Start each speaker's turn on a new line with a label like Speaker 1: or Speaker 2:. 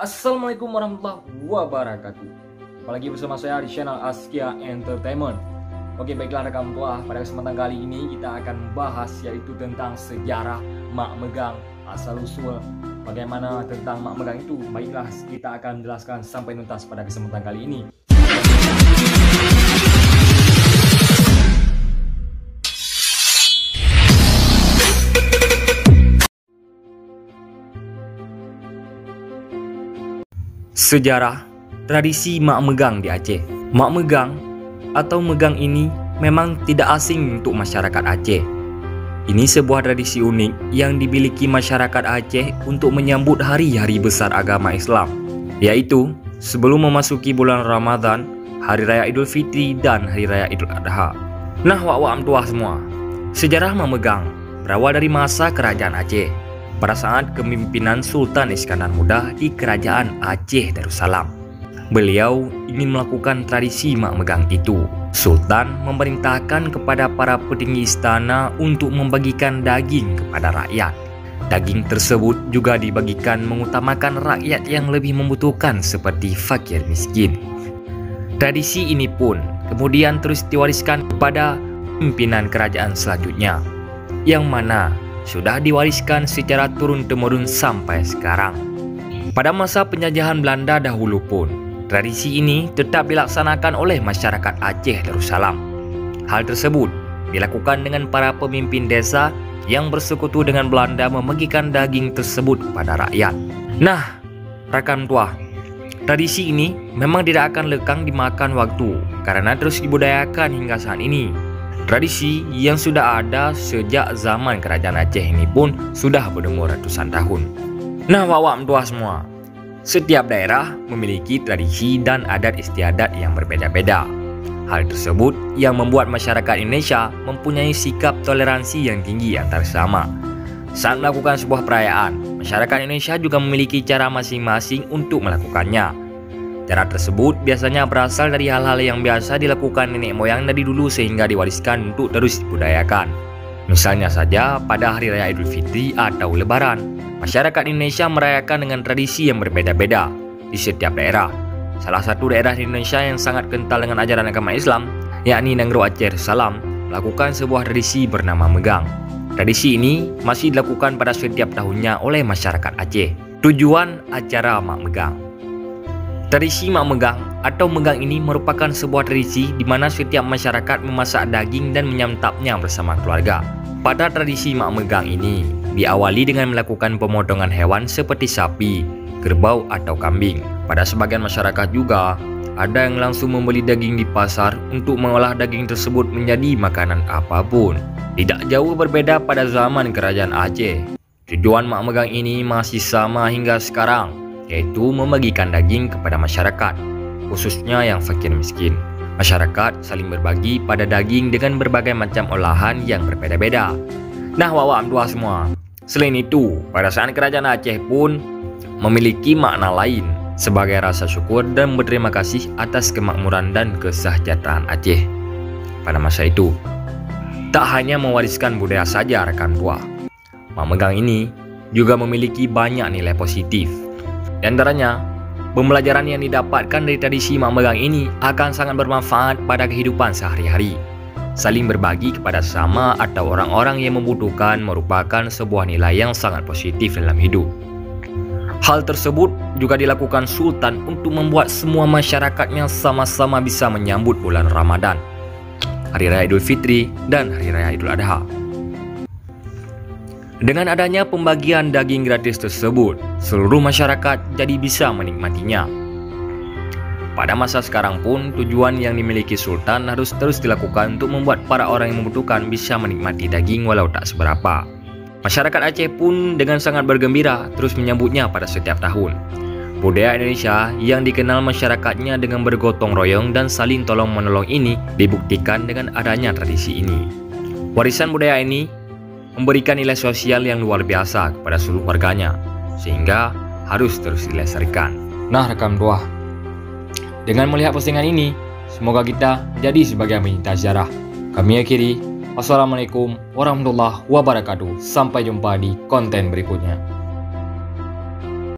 Speaker 1: Assalamualaikum warahmatullahi wabarakatuh. Apalagi bersama saya di channel Askia Entertainment. Oke, baiklah rekan tua, pada kesempatan kali ini kita akan membahas yaitu tentang sejarah Mak Megang asal usul. Bagaimana tentang Mak Megang itu? Baiklah, kita akan jelaskan sampai tuntas pada kesempatan kali ini. Sejarah tradisi Mak Megang di Aceh. Mak Megang atau Megang ini memang tidak asing untuk masyarakat Aceh. Ini sebuah tradisi unik yang dimiliki masyarakat Aceh untuk menyambut hari-hari besar agama Islam, yaitu sebelum memasuki bulan Ramadan, Hari Raya Idul Fitri dan Hari Raya Idul Adha. Nah, wak-wak tua semua, sejarah Mak Megang berawal dari masa kerajaan Aceh pada saat kepemimpinan Sultan Iskandar Muda di Kerajaan Aceh Darussalam. Beliau ingin melakukan tradisi Mak Megang itu. Sultan memerintahkan kepada para petinggi istana untuk membagikan daging kepada rakyat. Daging tersebut juga dibagikan mengutamakan rakyat yang lebih membutuhkan seperti fakir miskin. Tradisi ini pun kemudian terus diwariskan kepada pimpinan kerajaan selanjutnya, yang mana sudah diwariskan secara turun-temurun sampai sekarang. Pada masa penjajahan Belanda dahulu pun, tradisi ini tetap dilaksanakan oleh masyarakat Aceh Darussalam. Hal tersebut dilakukan dengan para pemimpin desa yang bersekutu dengan Belanda membagikan daging tersebut kepada rakyat. Nah, rekan tua, tradisi ini memang tidak akan lekang dimakan waktu karena terus dibudayakan hingga saat ini. Tradisi yang sudah ada sejak zaman kerajaan Aceh ini pun sudah berumur ratusan tahun. Nah, wak-wak tua semua, setiap daerah memiliki tradisi dan adat istiadat yang berbeda-beda. Hal tersebut yang membuat masyarakat Indonesia mempunyai sikap toleransi yang tinggi antar sesama. Saat melakukan sebuah perayaan, masyarakat Indonesia juga memiliki cara masing-masing untuk melakukannya. Cara tersebut biasanya berasal dari hal-hal yang biasa dilakukan nenek moyang dari dulu sehingga diwariskan untuk terus dibudayakan. Misalnya saja pada Hari Raya Idul Fitri atau Lebaran, masyarakat Indonesia merayakan dengan tradisi yang berbeda-beda di setiap daerah. Salah satu daerah di Indonesia yang sangat kental dengan ajaran agama Islam, yakni Negro Aceh Darussalam, melakukan sebuah tradisi bernama Megang. Tradisi ini masih dilakukan pada setiap tahunnya oleh masyarakat Aceh. Tujuan acara Mak Megang. Tradisi Mak Megang atau Megang ini merupakan sebuah tradisi di mana setiap masyarakat memasak daging dan menyantapnya bersama keluarga. Pada tradisi Mak Megang ini diawali dengan melakukan pemotongan hewan seperti sapi, kerbau atau kambing. Pada sebagian masyarakat juga ada yang langsung membeli daging di pasar untuk mengolah daging tersebut menjadi makanan apapun. Tidak jauh berbeda pada zaman kerajaan Aceh. Tujuan Mak Megang ini masih sama hingga sekarang, yaitu membagikan daging kepada masyarakat, khususnya yang fakir miskin. Masyarakat saling berbagi pada daging dengan berbagai macam olahan yang berbeda-beda. Nah, wak-wak tua semua, selain itu, pada saat kerajaan Aceh pun memiliki makna lain sebagai rasa syukur dan berterima kasih atas kemakmuran dan kesejahteraan Aceh. Pada masa itu, tak hanya mewariskan budaya saja rekan tua, Mak Megang ini juga memiliki banyak nilai positif. Di antaranya, pembelajaran yang didapatkan dari tradisi Mak Megang ini akan sangat bermanfaat pada kehidupan sehari-hari. Saling berbagi kepada sesama atau orang-orang yang membutuhkan merupakan sebuah nilai yang sangat positif dalam hidup. Hal tersebut juga dilakukan Sultan untuk membuat semua masyarakatnya sama-sama bisa menyambut bulan Ramadan, Hari Raya Idul Fitri dan Hari Raya Idul Adha. Dengan adanya pembagian daging gratis tersebut, seluruh masyarakat jadi bisa menikmatinya. Pada masa sekarang pun, tujuan yang dimiliki Sultan harus terus dilakukan untuk membuat para orang yang membutuhkan bisa menikmati daging walau tak seberapa. Masyarakat Aceh pun dengan sangat bergembira terus menyambutnya pada setiap tahun. Budaya Indonesia yang dikenal masyarakatnya dengan bergotong royong dan saling tolong-menolong ini dibuktikan dengan adanya tradisi ini. Warisan budaya ini memberikan nilai sosial yang luar biasa kepada seluruh warganya, sehingga harus terus dilestarikan. Nah, rekan tua, dengan melihat postingan ini, semoga kita jadi sebagai pencinta sejarah. Kami akhiri, wassalamualaikum warahmatullahi wabarakatuh. Sampai jumpa di konten berikutnya.